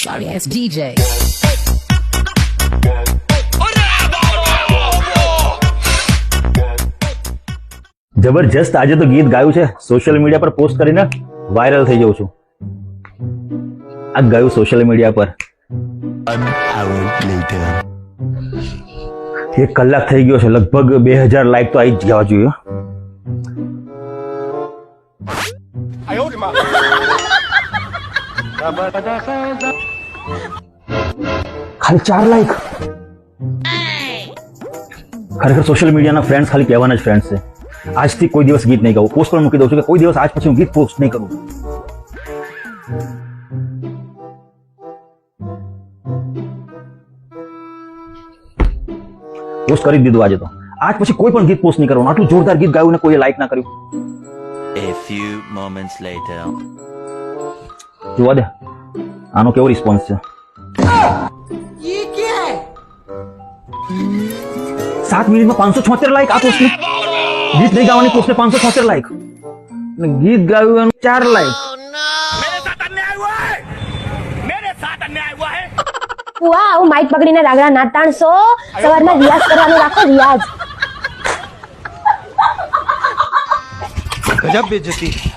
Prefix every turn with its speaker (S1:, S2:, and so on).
S1: Sorry ass DJ.
S2: જબરજસ્ત આજે તો ગીત ગાયું છે, સોશિયલ મીડિયા પર પોસ્ટ કરીને વાયરલ થઈ જાઉં છું. આ ગાયું સોશિયલ મીડિયા પર 1 કલાક થઈ ગયો છે, લગભગ 2000 લાઈક તો આવી જ જવા જોઈએ. ખાલી 4 લાઈક. ખરેખર સોશિયલ મીડિયાના ફ્રેન્ડ્સ ખાલી કહેવાના જ ફ્રેન્ડ્સ છે. આજથી કોઈ દિવસ ગીત નહીં ગાવું, પોસ્ટ પર મૂકી દઉં છું કે કોઈ દિવસ આજ પછી હું ગીત પોસ્ટ નહીં કરું. પોસ્ટ કરી દીધું આજે તો. આજ પછી કોઈ પણ ગીત પોસ્ટ નહીં કરવાનું. આટલું જોરદાર ગીત ગાયું ને કોઈએ લાઈક ના કર્યું.
S3: A few moments later.
S2: જોવા દે આનો કેવો રિસ્પોન્સ છે. 7 મિનિટમાં 576 લાઈક આ પોસ્ટને. ગીત નહીં ગાવાની પોસ્ટને 576 લાઈક. અને ગીત ગાયું એનું 4 લાઈક.
S4: વાહ, હું માઈક પકડીને રાગડા ના તાણશો. સવારમાં રિયાઝ કરવાનો રાખો, રિયાઝ.
S5: ગજબ બેઇજ્જતી.